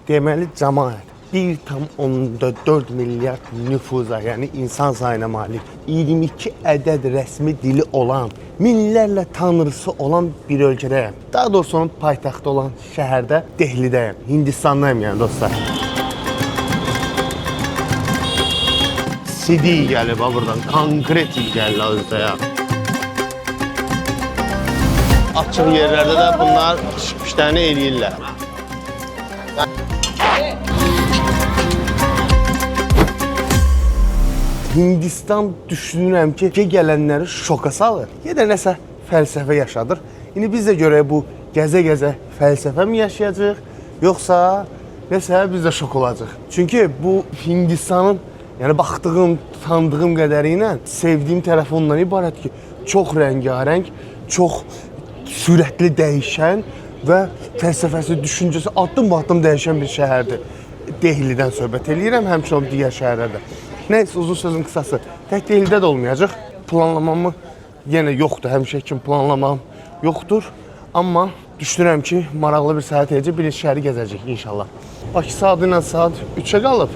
Deməli cəmaət 1,4 milyard nüfuza, yəni insan sayına malik, 22 ədəd rəsmi dili olan, minlərlə tanrısı olan bir ölkədəyəm. Daha doğrusu onun paytaxtı olan şəhərdə Dehlidəyəm. Hindistandayım yəni dostlar. CD gəlib ha buradan, konkret il gəldi özdə ya. Açıq yerlərdə də bunlar işlərini eləyirlər. Hindistan düşünürəm ki, gələnləri şoka salır. Ya da nəsə fəlsəfə yaşadır. İndi biz də görək bu gəzə-gəzə fəlsəfə mi yaşayacaq, yoxsa nəsə biz də şok olacaq. Çünki bu Hindistanın, yəni baxdığım, tanıdığım qədəri ilə sevdiyim tərəfi ondan ibarət ki, çox rəngarəng, çox sürətli dəyişən və fəlsəfəsi, düşüncəsi addım-addım dəyişən bir şəhərdir. Dehlidən söhbət eləyirəm, həmçinin digər şəhərlərdə. Nəysə, uzun sözün qısası, tək Dehlidə də olmayacaq. Planlamamı yenə yoxdur, həmişə kimi planlamam yoxdur. Amma düşünürəm ki, maraqlı bir səhət edəcək, bir şəhəri gəzəcək inşallah. Bakı saatı ilə saat 3-ə qalıb.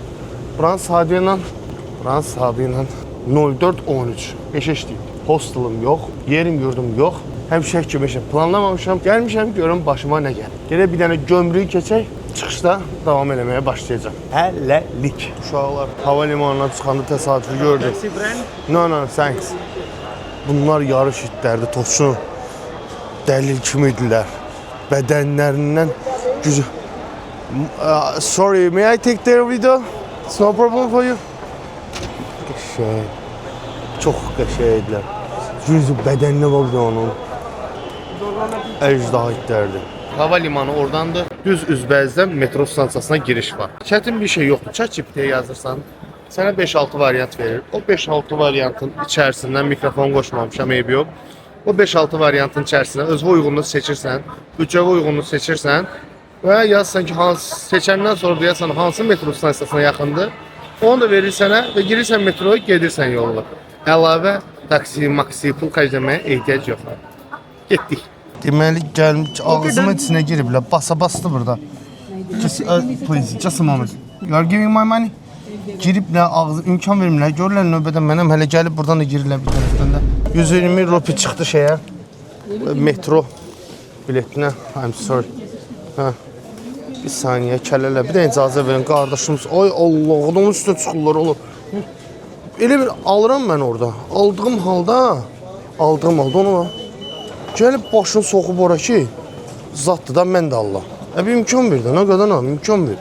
Buranın saatı ilə 04:13. Peşə işləyib. Hostelım yox, yerim yurdum yox. Həmişə kimi planlamamışam. Gəlmişəm, görüm başıma nə gəlir. Gələk bir dənə gömrüyü keçək. Çıxışda davam eləməyə başlayacağım. Hələlik. Uşaqlar hava limanından çıxanda təsadüfi gördük. No, thanks. Bunlar yarış itlərdi, toçu. Dəlil kimi idilər. Bədənlərindən gücü. Sorry, may I take their video? It's no problem for you. Qəşəng. Çox qəşəng idilər. Yüzü bədəninə baxdı onun. Əcdaha itlərdi. Hava limanı oradandır. Düz üzbəizdən metro stansiyasına giriş var. Çətin bir şey yoxdur. ChatGPT-yə yazırsan, sənə 5-6 variant verir. O 5-6 variantın içərisindən mikrofon qoşmamışam, eybi yox. O 5-6 variantın içərisindən özünə uyğunluğu seçirsən, büdcəyə uyğunluğu seçirsən və yazsan ki, seçəndən sonra deyəsən hansı metro stansiyasına yaxındır. Onu da verir sənə və girirsən metroya, gedirsən yoluna. Əlavə taksi, maksi, pul xərcləməyə ehtiyac yoxdur. Getdik. Deməli gəlmiş ağzımın içinə giriblər. Basa-bastı burada. Please, just a moment. You are giving my money. Giriblər, ağzı imkan vermirlər. Görürlər növbədən mənəm hələ gəlib buradan da girirlər bir tərəfdən də. 120 rupi çıxdı şeyə. Metro biletinə. I'm sorry. Hə. Bir saniyə kələlər. Bir də icazə verin qardaşımız. Ay Allah, onun üstünə çıxırlar olur. Elə bir alıram mən orada. Aldığım halda onu gəlib başını soxub ora ki, zatdır da mən də Allah. Bir imkan bir də, nə qədər nə, imkan bir.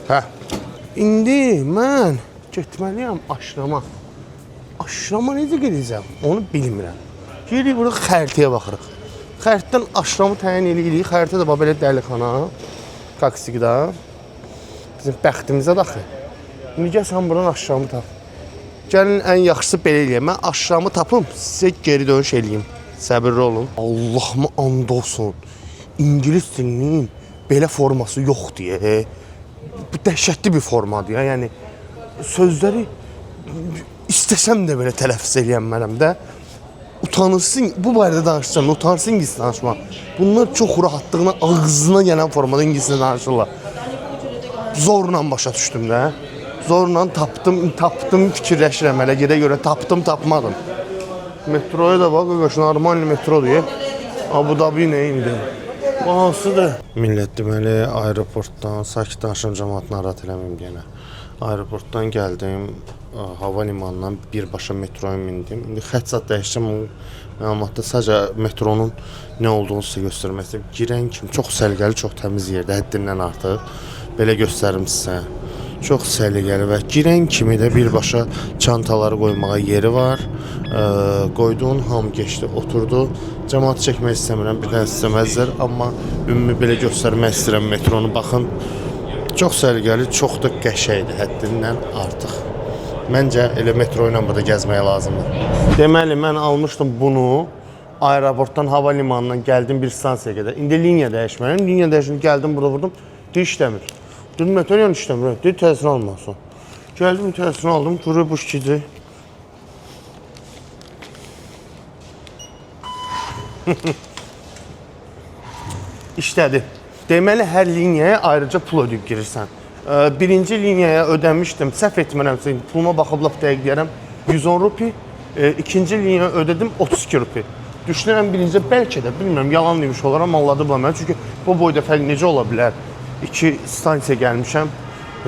Hə. İndi mən getməliyəm aşrama. Aşrama necə gedəcəm, onu bilmirəm. Gelirik burada xəritəyə baxırıq. Xəritdən aşramı təyin eləyirik, xəritə də belə dəlixana, kaksikdə. Bizim bəxtimizə daxı. İndi gəl sən buradan aşramı tap. Gəlin ən yaxşısı belə eləyəm. Mən aşramı tapım, sizə geri dönüş eləyim. Səbirli olun. Allah'ıma and olsun. İngilis dilinin belə forması yoxdur. Bu dəhşətli bir formadır. Yəni sözləri istəsəm də belə tələffüz eləyənmərəm də. Utanırsın, bu barədə danışsan, utansın ingilis danışma. Bunlar çox rahatlığına, ağzına gələn formada ingilislə danışırlar. Zorla başa düşdüm də. Zorla tapdım, fikirləşirəm hələ gedə görə tapdım, tapmadım. Metroya da bax, normal metrodur. Abu Dhabi nə indi? Hansıdır? Millət deməli aeroportdan sakit danışım cəmaatını narahat eləməyim yenə. Aeroportdan gəldim, hava limanından birbaşa metroya mindim. İndi xətt zat dəyişəcəm, məlumatda sadəcə metronun nə olduğunu sizə göstərmək istəyirəm. Girən kimi çox səliqəli, çox təmiz yerdə, həddindən artıq. Belə göstərim sizə. Çox səliqəli və girən kimi də birbaşa çantaları qoymağa yeri var. Qoyduğun hamı geçdi, oturdu. Cəmaat çəkmək istəmirəm, bir dənə istəməzlər. Amma ümumi belə göstərmək istəyirəm metronu. Baxın, çox səliqəli, çox da qəşəngdir, həddindən artıq. Məncə elə metro ilə burada gəzməyə lazımdır. Deməli, mən almışdım bunu. Aeroportdan, hava limanından gəldim bir stansiyaya qədər. İndi liniya dəyişməliyim. Liniya dəyişdim, gəldim, burada vurdum. İşləmir. Dedim, metroyan işləmir. Dedi, təsirini almasın. Gəldim, təsirini aldım. Görür bu şikici. İşlədi. Deməli, hər liniyaya ayrıca pul ödəyib girirsən. Birinci liniyaya ödəmişdim, səhv etmirəmsə, puluma baxıb laf dəqiq deyərəm, 110 rupi. İkinci liniyaya ödədim 32 rupi. Düşünürəm birinci, bəlkə də, bilmirəm, yalan demiş olaram, anladıblar mənə. Çünki bu boyda fərq necə ola bilər? 2 stansiya gəlmişəm,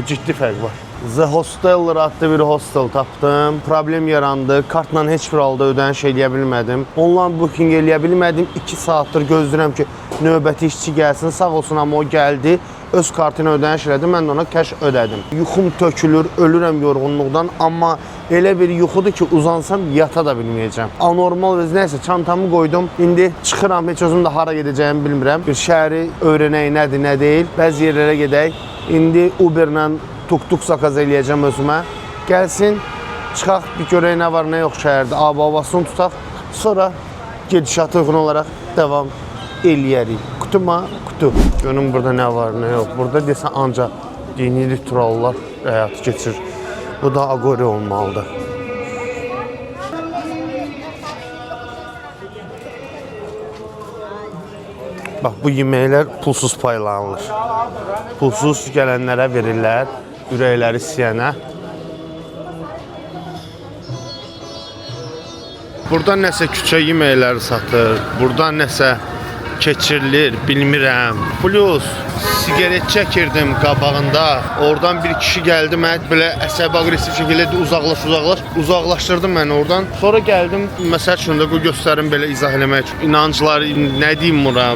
ciddi fərq var. The Hosteller adlı bir hostel tapdım. Problem yarandı. Kartla heç bir halda ödəniş eləyə bilmədim. Online booking eləyə bilmədim. 2 saatdır gözləyirəm ki, növbəti işçi gəlsin. Sağ olsun, amma o gəldi. Öz kartına ödəniş elədi. Mən də ona cash ödədim. Yuxum tökülür, ölürəm yorğunluqdan. Amma elə bir yuxudur ki, uzansam yata da bilməyəcəm. Anormal və nəysə çantamı qoydum. İndi çıxıram, heç özüm də hara gedəcəyimi bilmirəm. Bir şəhəri öyrənək nədir, nə deyil. Bəzi yerlərə gedək. İndi Uberlə tuk-tuk zakaz eləyəcəm özümə. Gəlsin, çıxaq, bir görək nə var, nə yox şəhərdə. Ab-havasını tutaq. Sonra gedişata uyğun olaraq devam eləyərik. Qutuma qutu. Görün burada nə var, nə yox. Burada desə ancaq dini rituallar həyatı keçir. Bu da Agori olmalıdır. Bax, bu yeməklər pulsuz paylanılır. Pulsuz gələnlərə verirlər, ürəkləri istəyənə. Burada nəsə küçə yeməkləri satır, burada nəsə keçirilir, bilmirəm. Plus, sigaret çəkirdim qabağında. Oradan bir kişi gəldi, mənə belə əsəbi aqressiv şəkildə uzaqlaşdırdı məni oradan. Sonra gəldim, məsəl üçün də bu göstərim belə izah eləmək. İnancları, nə deyim bura,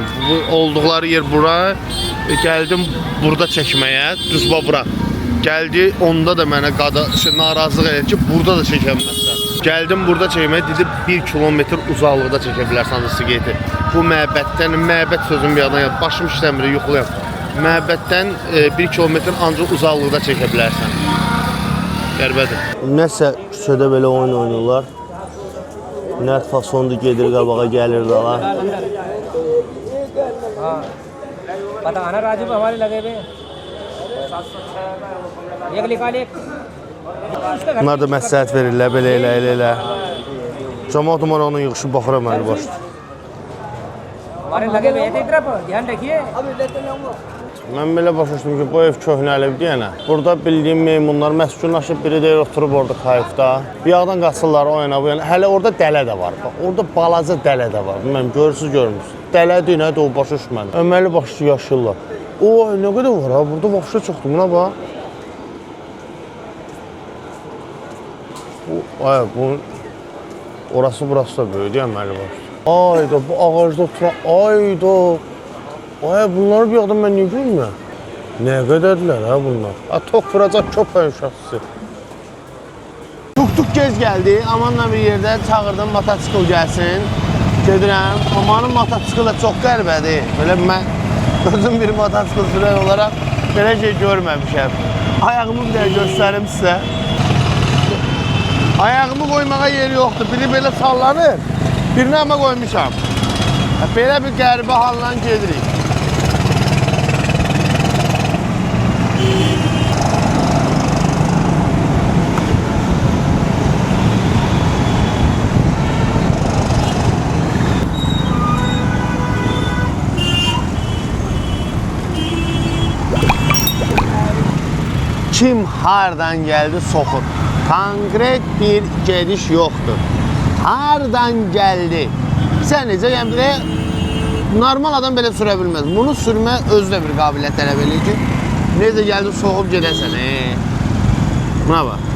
olduqları yer bura. Gəldim burada çəkməyə, düzba bura. Gəldi, onda da mənə narazılıq edir ki, burada da çəkəməzsən. Gəldim burada çəkməyə, dedi 1 kilometr uzaqlıqda çəkə bilərsən sigareti. Bu məbəddən, məbəd sözüm bir adam, başım işləmir, yuxuluyam. Məbəddən 1 kilometr ancaq uzaqlıqda çəkə bilərsən. Qərbədir. Nəsə küçədə belə oyun oynayırlar. Nət fasondur, gedir qabağa, gəlir dala. Patana Raju hamare lage हुए एक निकाल एक Bunlar da məsləhət verirlər, belə elə. Cəmaat umar onun yığışı baxıram məli başdır. हमारे लगे हुए थे तरफ ध्यान रखिए Mən belə başladım ki, bu ev köhnəlib deyənə. Burada bildiyim meymunlar məskunlaşıb, biri deyir oturub orada kayıfda. Bir yağdan qaçırlar o yana bu yana. Hələ orada dələ də var. Bax, orada balaca dələ də var. Bilməm, görürsünüz, görmürsünüz. Dələdir, nədir o başa düşmədim. Öməli başlı yaşırlar. O, nə qədər var ha? Burada başlı çoxdur. Buna bax. Bu orası burası da böyüdü ya məli başlı. Ayda, bu ağacda oturan, ayda. Ay, bunları bir adam mən niyə görmürəm? Nə qədərdirlər ha bunlar? Tok vuracaq köpək uşaqsı. Tuk-tuk gec gəldi. Amanla bir yerdə çağırdım, motosikl gəlsin. Gedirəm. Amanın motosikl da çox qəribədir. Belə mən özüm bir motosikl sürən olaraq belə şey görməmişəm. Ayağımı bir də göstərim sizə. Ayağımı qoymağa yeri yoxdur. Biri belə sallanır. Birini amma qoymuşam. Belə bir qəribə halla gedirik. Kim hardan gəldi soxur. Konkret bir gediş yoxdur. Hardan gəldi. Sən necə, yəni belə normal adam belə sürə bilməz. Bunu sürmə özdə bir qabiliyyət tələb eləyir ki, necə gəldi soğub gedəsən. Buna bax.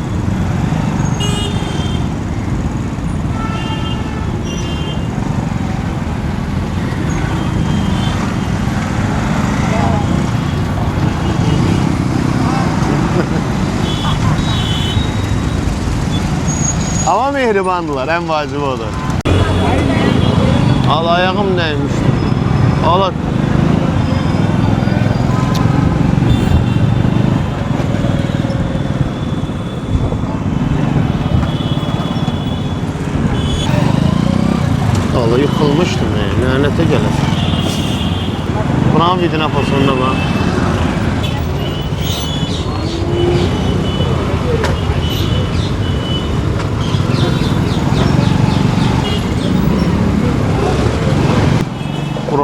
Ama mehribandılar, en vacibi odur. Al, ayağım neymiş? Al. Allah, yıkılmıştım ya, lanete gelesin. Buna vidine pasında bak.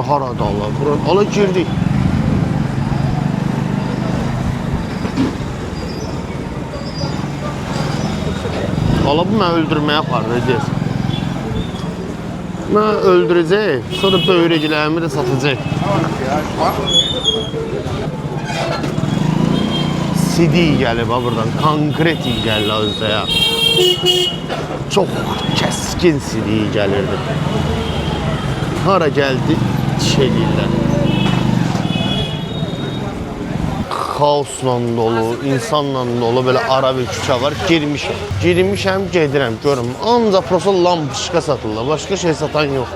Bura harada Allah? Bura ala girdik. Allah bu məni öldürməyə aparacaq. Məni öldürəcək, sonra böyrəklərimi də satacaq. CD gəlib ha buradan, konkret iyi gəldi özdə ya. Çox kəskin CD gəlirdi. Hara gəldi şeylərlə. Xaosla dolu, insanla dolu belə ara bir küçə var. Girmişəm, gedirəm, görüm. Ancaq prosta lampışqa satırlar, başqa şey satan yox.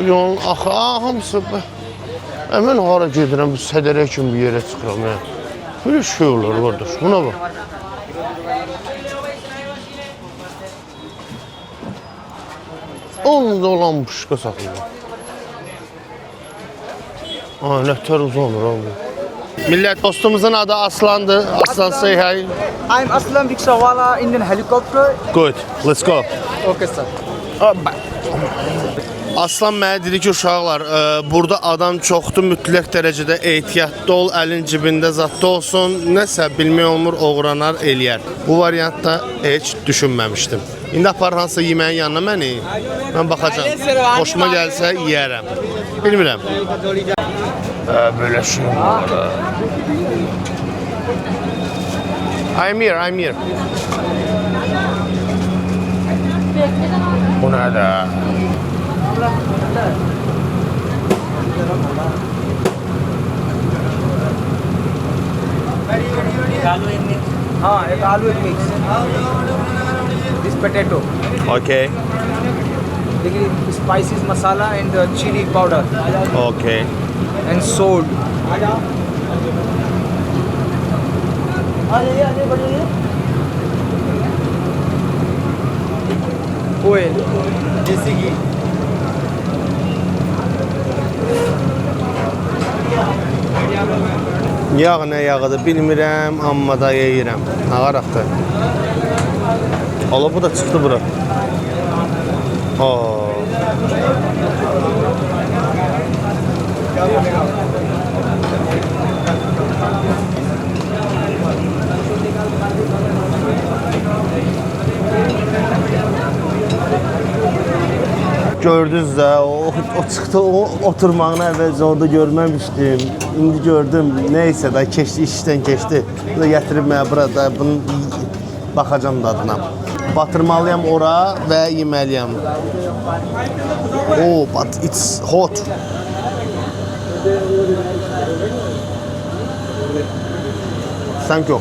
Yolun axı, hamısı. Mən hara gedirəm, sədərə kimi bir yerə çıxıram. Böyle şey olur kardeş, buna bak. Onda olan puşka satılır. Nətər uzanır abi. Millət, dostumuzun adı Aslan'dır. Aslan, say hi. I'm Aslan Rickshawala in an helicopter. Good, let's go. Okay, sir. Aslan mənə dedi ki, uşaqlar, burada adam çoxdur, mütləq dərəcədə ehtiyatlı ol, əlin cibində zatda olsun, nəsə bilmək olmur, oğranar, eləyər. Bu variantda heç düşünməmişdim. İndi apar hansısa yeməyin yanına məni, mən baxacam, xoşuma gəlsə yiyərəm. Bilmirəm. Böyle şey var. I'm here. Bu nədə? हाँ एक आलू एक mix this potato Okay. देखिए spices masala and chili powder Okay. and salt oil देसी घी Yağ nə yağıdır bilmirəm, amma da yeyirəm. Ağaraqdır. Allah bu da çıxdı bura. Gördünüz də, o çıxdı, o oturmağını əvvəlcə orada görməmişdim. İndi gördüm, neysə də keçdi, işdən keçdi. Bu da gətirib mənə burada, bunu baxacam dadına. Batırmalıyam ora və yeməliyəm. Oh, but it's hot. Thank you.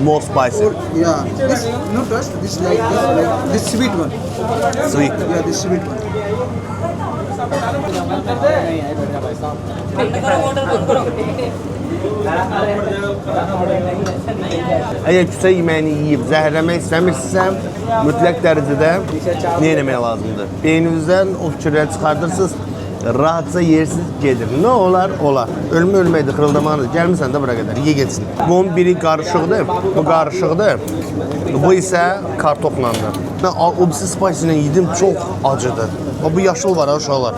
More spicy. Yeah, this no trust. This like this sweet one. Sweet. Yeah, this sweet one. Əgər küçə yeməyini yeyib zəhərləmək istəmirsinizsə, mütləq dərəcədə nə etmək lazımdır? Beyninizdən o fikirləri çıxardırsınız, rahatca yersiniz, gedir. Nə olar? Olar. Ölmə ölməkdir, xırıldamaqdır. Gəlmirsən də bura qədər, ye geçsin. Bunun biri qarışıqdır, bu qarışıqdır. Bu isə kartoflandır. Mən o birisi spice ilə yedim, çox acıdır. Bu yaşıl var ha uşaqlar.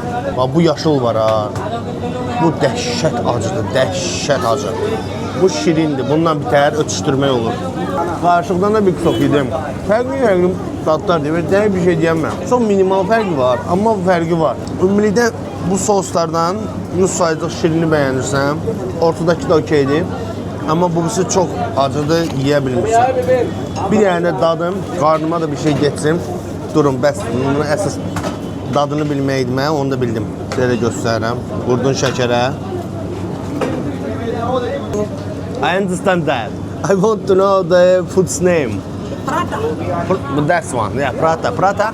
Bu yaşıl var ha. Bu dəhşət acıdır, dəhşət acı. Bu şirindir, bundan bitər, ötüşdürmək olur. Qarışıqdan da bir kusok yedim. Fərqli dadlar deyir, dəqiq bir şey deyəmməm. Çox minimal fərqi var, amma bu fərqi var. Ümumilikdə bu soslardan nus sayıcıq şirini bəyənirsən, ortadakı da okeydir. Amma bu birisi çox acıdır, yeyə bilmirsən. Bir yəni dadım, qarnıma da bir şey geçsin. Durun, bəs bunun əsas dadını bilməkdir mən, onu da bildim. Sizə də göstərirəm. Vurdun şəkərə. I understand that. I want to know the food's name. Prata. That's one. Yeah, prata. Prata?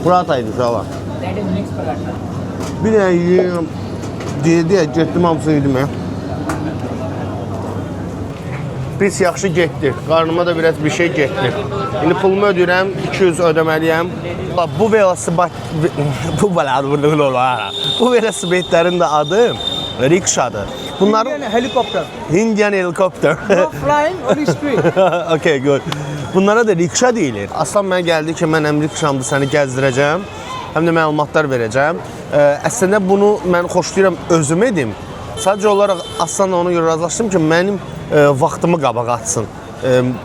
Prata idi uşaqlar. That is mixed paratha. Bir dənə yiyeyim. Deyə, getdim hamısını yedim ya. Pis yaxşı getdi. Qarnıma da biraz bir şey getdi. İndi pulumu ödəyirəm, 200 ödəməliyəm. Bu velosiped bu velosipedlərin də adı rikşadır. Bunlar Indian helicopter Indian helicopter. no flying on the street Okay, good. Bunlara da rikşa deyilir. Aslan mənə gəldi ki, mən rikşamda səni gəzdirəcəm. həm də məlumatlar verəcəm. Əslində bunu mən xoşlayıram özüm edim. Sadəcə olaraq Aslanla ona görə razılaşdım ki, mənim vaxtımı qabağa atsın.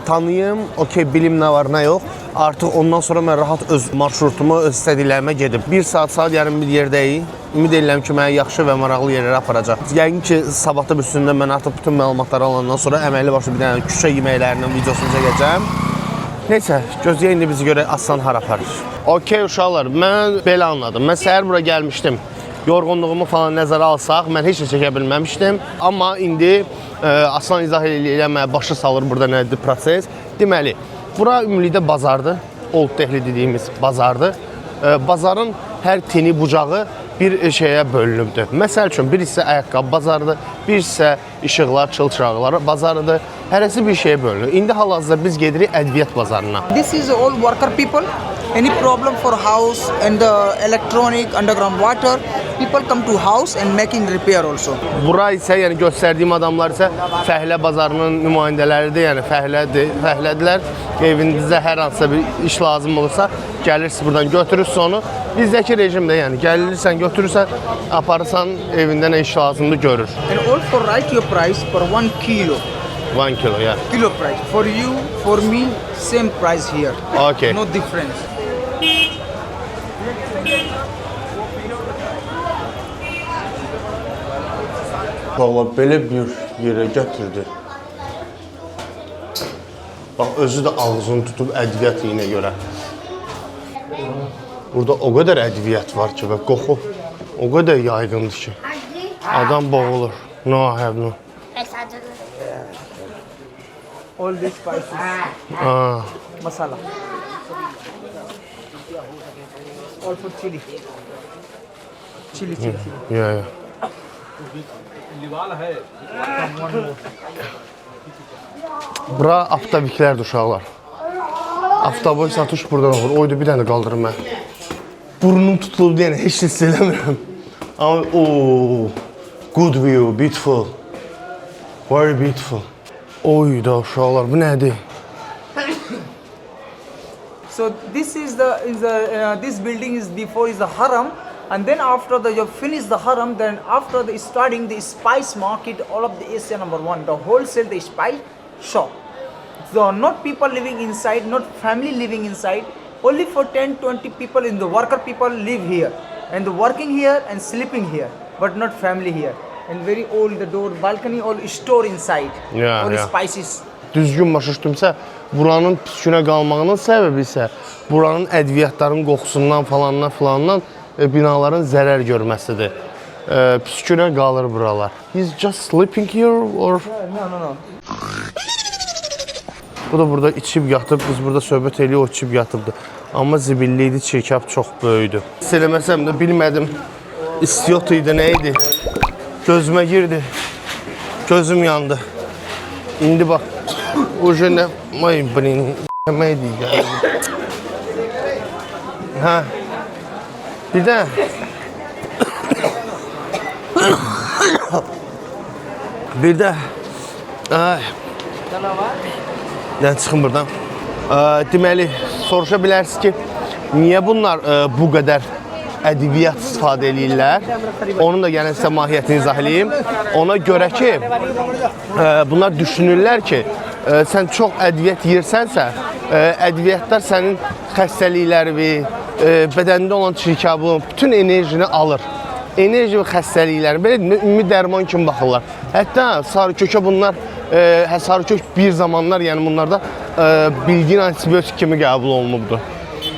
Tanıyım, okey, bilim nə var, nə yox. Artıq ondan sonra mən rahat öz marşrutumu, öz istədiklərimə gedib. 1 saat yarım bir yerdəyik. Ümid edirəm ki, mənə yaxşı və maraqlı yerlərə aparacaq. Yəqin ki, sabahda üstündə mən artıq bütün məlumatları alandan sonra əməlli başlı bir dənə küçə yeməklərinin videosunu çəkəcəm. Neysə, gözləyək indi bizi görə Aslan hara aparır. Okey uşaqlar, mən belə anladım. Mən səhər bura gəlmişdim. Yorğunluğumu falan nəzərə alsaq, mən heç nə çəkə bilməmişdim. Amma indi Aslan izah eləməyə başı salır burada nədir proses. Deməli, bura ümumilikdə bazardır. Old Delhi dediyimiz bazardır. Bazarın hər tini bucağı bir şeyə bölünübdür. Məsəl üçün, bir hissə ayaqqabı bazarıdır, bir hissə işıqlar, çılçıraqlar bazarıdır. Hərəsi bir şeyə bölünür. İndi hal-hazırda biz gedirik ədviyyat bazarına. This is all worker people. Any problem for house and the electronic underground water, people come to house and making repair also. Bura isə, yəni göstərdiyim adamlar isə fəhlə bazarının nümayəndələridir, yəni fəhlədirlər. Evinizdə hər hansısa bir iş lazım olursa, gəlirsiniz buradan götürürsünüz onu. Bizdəki rejimdə, yəni gəlirsən, götürürsən, aparırsan, evində nə iş lazımdır görür. And all for write your price for 1 kilo. 1 kilo, yeah. Kilo price. For you, for me, same price here. Okay. No difference. Valla belə bir yerə gətirdi. Bax, özü də ağzını tutub ədviyyat yiyinə görə. Burada o qədər ədviyyat var ki, və qoxu o qədər yaygındır ki, adam boğulur. No, I have no. All these spices. Masala. All for chili. Chili. Yeah, yeah. Bura avtoviklərdir uşaqlar. Avtoboy satış buradan olur. Oydu bir dənə qaldırım mən. Burnum tutulub deyən heç nə hiss eləmirəm. Amma ooo, good view, beautiful. Very beautiful. Oyda uşaqlar, bu nədir? So this is this building is before is the haram, and then after you finish the haram, then after the starting the spice market, all of the Asia #1, the wholesale the spice shop. So not people living inside, not family living inside. Only for 10-20 people in the worker people live here, and the working here and sleeping here, but not family here. And very old the door, balcony, all store inside. Yeah, all yeah. Spices. Düzgün başa düşdümsə, buranın pis günə qalmağının səbəbi isə buranın ədviyyatların qoxusundan falandan binaların zərər görməsidir. Pis günə qalır buralar. He's just sleeping here or? No. Bu da burada içib yatıb, biz burada söhbət eləyə o içib yatıbdır. Amma zibilli idi, çirkab çox böyüdü. Hiss eləməsəm də bilmədim, istiyot idi, nə idi? Gözümə girdi, gözüm yandı. İndi bax, uje nə, ay blin, yəməkdir gəldi. Hə, bir də, ay, yəni çıxın buradan. Deməli, soruşa bilərsiniz ki, niyə bunlar bu qədər ədviyyat istifadə edirlər? Onun da gələn sizə mahiyyətini izah edeyim. Ona görə ki, bunlar düşünürlər ki, sən çox ədviyyat yeyirsənsə, ədviyyatlar sənin xəstəliklərini, bədənində olan çirkabın, bütün enerjini alır. Enerji və xəstəlikləri, belə ümumi dərman kimi baxırlar. Hətta sarıkökə bunlar, sarıkök bir zamanlar, yəni bunlarda bildiyin antibiotik kimi qəbul olunubdur.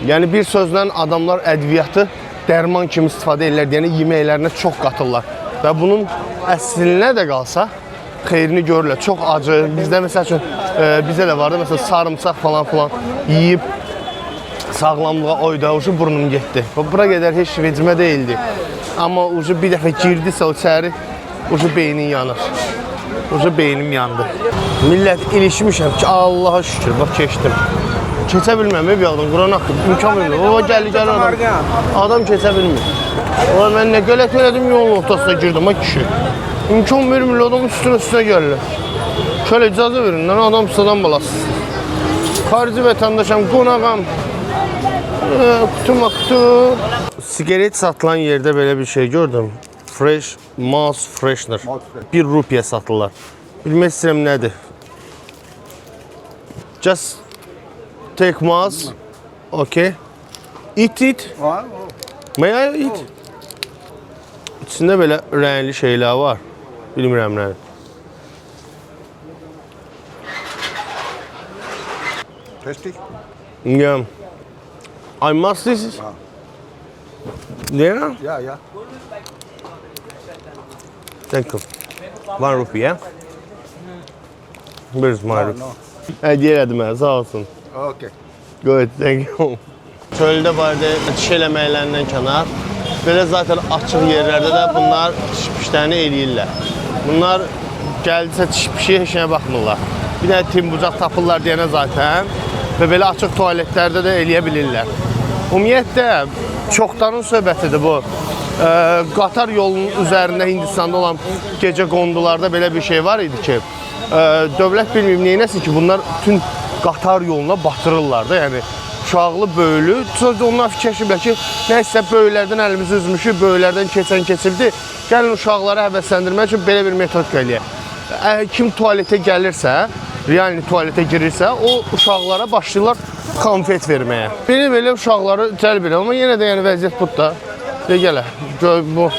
Yəni bir sözlə adamlar ədviyyatı dərman kimi istifadə edirlər, yəni yeməklərinə çox qatırlar. Və bunun əslinə də qalsa, xeyrini görürlər, çox acı. Bizdə məsəl üçün, bizdə də vardı, məsələn, sarımsaq falan yeyib, sağlamlığa oyda, ucu burnum getdi. Bura qədər heç vecimə deyildi. Amma ucu bir dəfə girdisə o içəri, ucu beynin yanır. Ucu beynim yandı. Millət, ilişmişəm ki, Allaha şükür, bax keçdim. Keçə bilməm, bir adam, Quran haqqı, imkan vermir. O, gəlir adam. Adam keçə bilmir. O, mən nə qələt elədim, yolun ortasına girdim, ha kişi. İmkan vermir, adam üstünə gəlirlər. Şöyle icazə verin, adam sıradan balasız. Xarici vətəndaşam, qonağam. Kutu. Sigaret satılan yerde böyle bir şey gördüm. Fresh mouse freshener. 1 rupiyə satırlar. Bilmək istəyirəm nədir? Just take mouse. Okay. Eat it. May I eat? İçində belə rəngli şeylər var. Bilmirəm nədir. Tasty? Yeah. I must this. Yeah. Yeah. Thank you. 1 rupee, yeah? Where's my rupee? No. Hediye elədim mənə, sağ olsun. Okay. Good, thank you. Çöldə barədə iş eləməklərindən kənar, belə zaten açıq yerlərdə də bunlar çiş-pişlərini eləyirlər. Bunlar gəldisə çiş-pişiyə heç nəyə baxmırlar. Bir dənə timbucaq tapırlar deyənə zaten və belə açıq tualetlərdə də eləyə bilirlər. Ümumiyyətlə, çoxdanın söhbətidir bu. Qatar yolunun üzərində Hindistanda olan gecə qondularda belə bir şey var idi ki, dövlət bilməyim neynəsin ki, bunlar bütün qatar yoluna batırırlar da, yəni uşaqlı, böyülü. Sözdə onlar fikirləşiblər ki, nəysə böyüklərdən əlimizi üzmüşük, böyüklərdən keçildi. Gəlin uşaqları həvəsləndirmək üçün belə bir metodika eləyək. Kim tualetə gəlirsə, realni tualetə girirsə, o uşaqlara başlayırlar konfet verməyə. Belə uşaqları cəlb edir, amma yenə də yəni vəziyyət budur da. Gələ, bu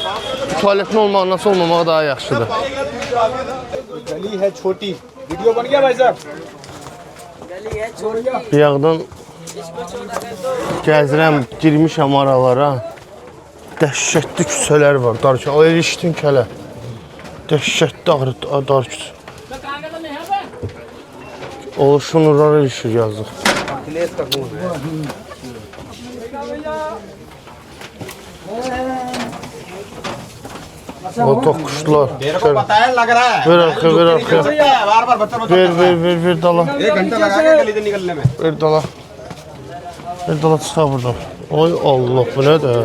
tualetin olmağından olmamağı daha yaxşıdır. गली है छोटी वीडियो बन गया भाई साहब Yağdan gəzirəm, girmişəm aralara. Dəhşətli küçələr var, dar küçə. O erişdin kələ. Dəhşətli dar küçə. Oluşunurlar erişir yazıq. O toqquşlar. लग रहा है Ver arxaya. बार बार बच्चा Ver dala. 1 घंटा लगा के गली से निकलने में Ver dala. Ver dala çıxa buradan. Ay Allah, bu nədir?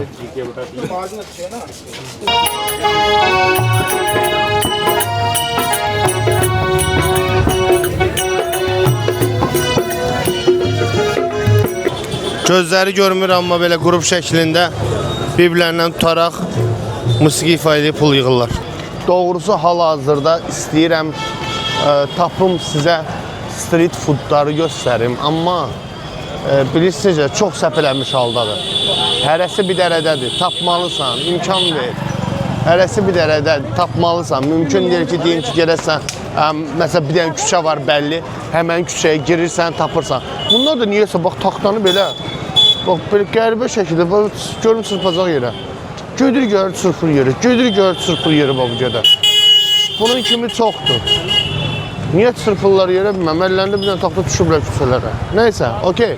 Gözləri görmür, amma belə qrup şəklində bir-birlərindən tutaraq musiqi ifa edib pul yığırlar. Doğrusu hal-hazırda istəyirəm tapım sizə street foodları göstərim, amma bilirsiniz, çox səpələnmiş haldadır. Hərəsi bir dərədədir, tapmalısan, imkan ver. Hərəsi bir dərədədir, tapmalısan. Mümkün deyil ki, deyim ki, gedəsən, məsələn, bir dənə küçə var bəlli, həmən küçəyə girirsən, tapırsan. Bunlar da niyəsə, bax, taxtanı belə, bax, belə qəribə şəkildə, görüm çırpacaq yerə. Gödür gör, çırpır yeri, gödür gör, çırpır yeri bax, bu qədər. Bunun kimi çoxdur. Niyə çırpırlar yerə bilməm, əllərində bir dənə taxta düşüblər küçələrə. Nəysə, okey.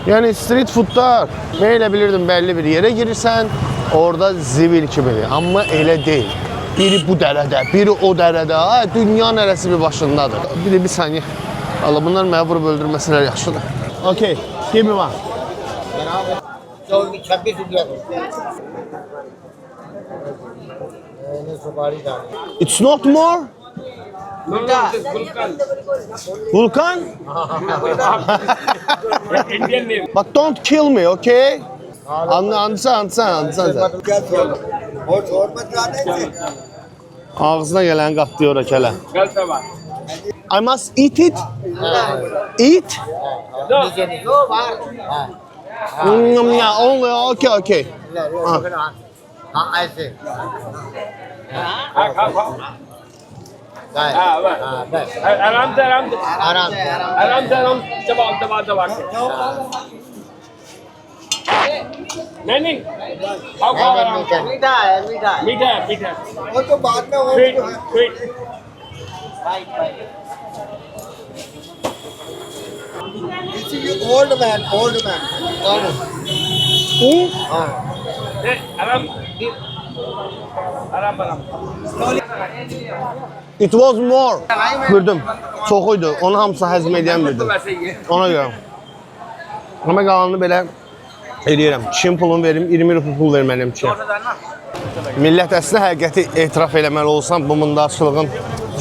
Yəni, street foodlar, mən elə bilirdim, bəlli bir yerə girirsən, orada zibil kimidir. Amma elə deyil. Biri bu dərədə, biri o dərədə, dünya nərəsi bir başındadır. Bir saniyə. Allah, bunlar mənə vurub öldürməsinlər yaxşıdır. Okey, give me one. It's not more? Vulkan? Indian name. But don't kill me, okay? Understand. Ağzına gələn qatlayır kələ. I must eat it? Eat? Yeah, only, okay. ऐसे आराम से आराम दबा के नहीं खाओ आराम से। मीठा है मीठा है मीठा है वो तो बाद में वो स्वीट ओल्ड मैन आराम It was more. Gördüm. Çoxuydu. Onu hamısı həzm edən bildim. Ona görə. Amma qalanını belə eləyirəm. Çin pulunu verim, 20 rupi pul verməliyəm ki. Millət əslində həqiqəti etiraf eləməli olsam, bu mundarçılığın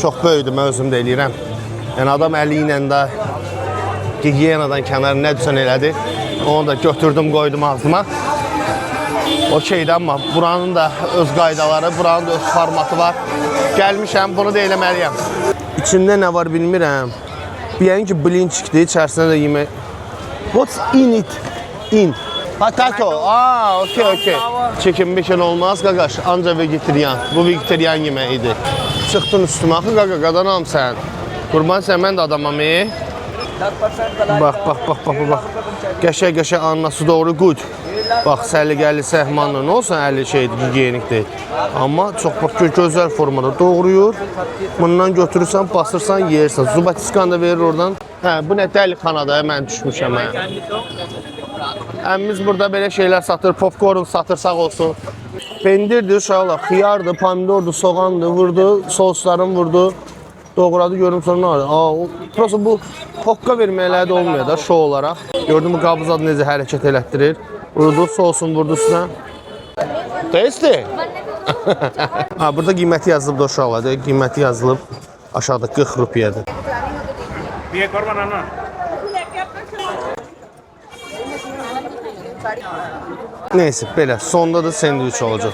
çox böyüdür, mən özüm də eləyirəm. Yəni adam əli ilə də gigiyenadan kənar nə düşən elədi, Onu da götürdüm, qoydum ağzıma. Okeydir, amma buranın da öz qaydaları, buranın da öz formatı var. Gəlmişəm, bunu da eləməliyəm. İçində nə var bilmirəm. Deyən ki, blinçikdir, içərisində də yemək. What's in it? In. Potato. Aa, okey. Chicken bacon olmaz, qaqaş. Ancaq vegetarian. Bu vegetarian yeməyidir. Çıxdın üstümə, axı qaqa, qadanam sən. Qurban sən, mən də adamam. 10% Bax. Qəşəng anası doğru good. Bax, səliqəli səhmanla nə olsun, 50 şeydir, gigiyenikdir. Amma çox bax, gözəl formada doğruyur. Bundan götürürsən, basırsan, yeyirsən. Zubatiskan da verir oradan. Hə, bu nə dəlixanada, mən düşmüşəm. Əmmimiz burada belə şeylər satır, popcorn satır, sağ olsun. Pendirdir, uşaqlar, xiyardır, pomidordur, soğandır, vurdu, sosların vurdu. Doğradı, görüm sonra nə var? Prosta bu hokka verməkləri də olmuyor da, şou olaraq. Gördün mü, qabız adı necə hərəkət elətdirir. Vurdu, sosun vurdu üstünə. Tasty. Burada qiyməti yazılıb da uşaqlar, qiyməti yazılıb. Aşağıda 40 rupiyadır. Neyse, belə, sonda da sendviç olacaq.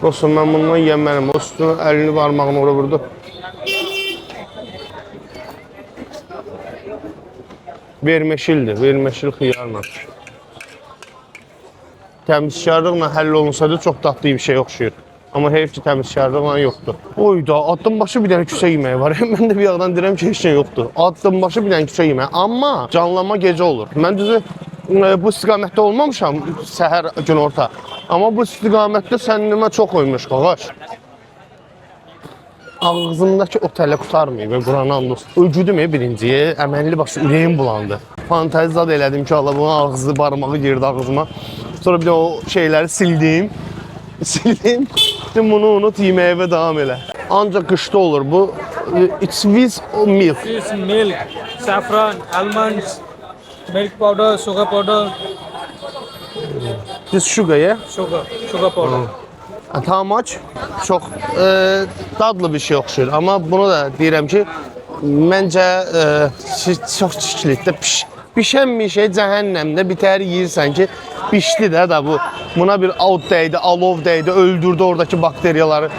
Dostum, mən bundan yeməliyim. O üstünə əlini barmağını ora vurdu. Vermeşildir, vermeşil xiyarla. Təmizkarlıqla həll olunsa da çox dadlı bir şey oxşuyur. Amma heyf ki, təmizkarlıqla yoxdur. Oyda, addım başı bir dənə küçə yeməyi var. Mən də bir yağdan deyirəm ki, heç şey yoxdur. Addım başı bir dənə küçə yeməyi. Amma canlanma gecə olur. Mən düzü bu istiqamətdə olmamışam, səhər gün orta. Amma bu istiqamətdə sənnimə çox oymuş, qaqaş. Ağzımdakı o tələ qutarmayıb, Quran andos. Öcüdüm birinciyə, əməlli başlı ürəyim bulandı. Fantezi zad elədim ki, Allah bunun ağzı, barmağı girdi ağzıma. Sonra bir də o şeyləri sildim. Bunu unut, yeməyə və davam elə. Ancaq qışda olur bu. It's with milk. It's milk, saffron, almonds, milk powder, sugar powder. This sugar, yeah? Sugar powder. And how much? Çox dadlı bir şey oxşuyur. Amma bunu da deyirəm ki, məncə çox çiklikdə pişən bir şey cəhənnəmdə bitər yeyirsən ki, pişdi də da bu. Buna bir out dəydi, alov dəydi, öldürdü oradakı bakteriyaları.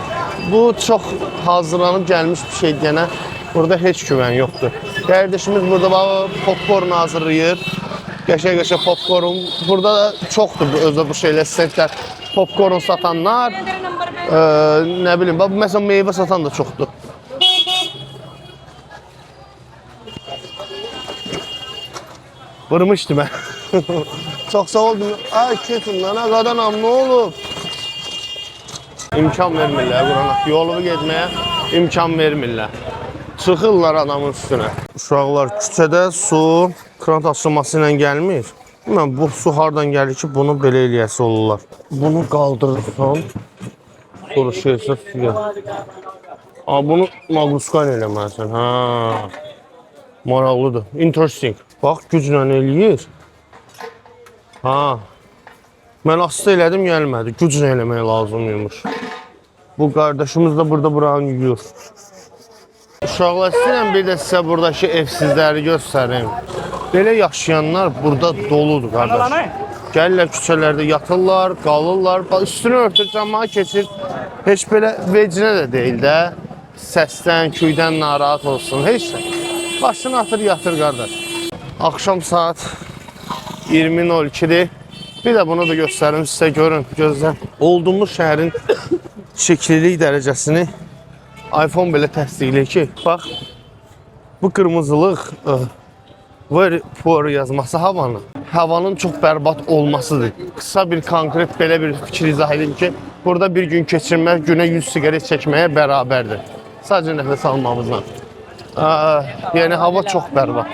Bu çox hazırlanıb gəlmiş bir şey deyənə burada heç güvən yoxdur. Qardaşımız burada popcorn hazırlayır. Qəşəng popcorn. Burada da çoxdur özü bu şeylər, stendlər. Popcorn satanlar, nə bilim, məsələn meyvə satan da çoxdur. Vırmışdı mən. Çox sağ oldum. Ay kesin lan, qadanam, nə olub? İmkan vermirlər Qurana. Yolu getməyə imkan vermirlər. Çıxırlar adamın üstünə. Uşaqlar, küçədə su kran açılması ilə gəlmir. Bilməm, bu su hardan gəlir ki, bunu belə eləyəsi olurlar. Bunu qaldırırsan, soruşuyursa suya. Bunu maguskan eləməlisən. Maraqlıdır. Interesting. Bax, güclə eləyir. Mən asıda elədim, gəlmədi. Güclə eləmək lazımıymış. Bu qardaşımız da burada buranı yuyur. Uşaqlar, istəyirəm bir də sizə buradakı evsizləri göstərim. Belə yaşayanlar burada doludur, qardaş. Gəlirlər küçələrdə yatırlar, qalırlar, üstünü örtür, cəmağa keçir. Heç belə vecinə də deyil də, səsdən, kuydən narahat olsun, heç də. Başını atır, yatır, qardaş. Axşam saat 20:02-dir. Bir də bunu da göstərim sizə, görün, gözlə. Olduğumuz şəhərin şəkillik dərəcəsini iPhone belə təsdiqləyir ki, bax, bu qırmızılıq very poor yazması havanın çox bərbat olmasıdır. Qısa bir konkret belə bir fikir izah edir ki, burada bir gün keçirmək günə 100 siqaret çəkməyə bərabərdir. Sadəcə nəfəs almamızla. Yəni, hava çox bərbat.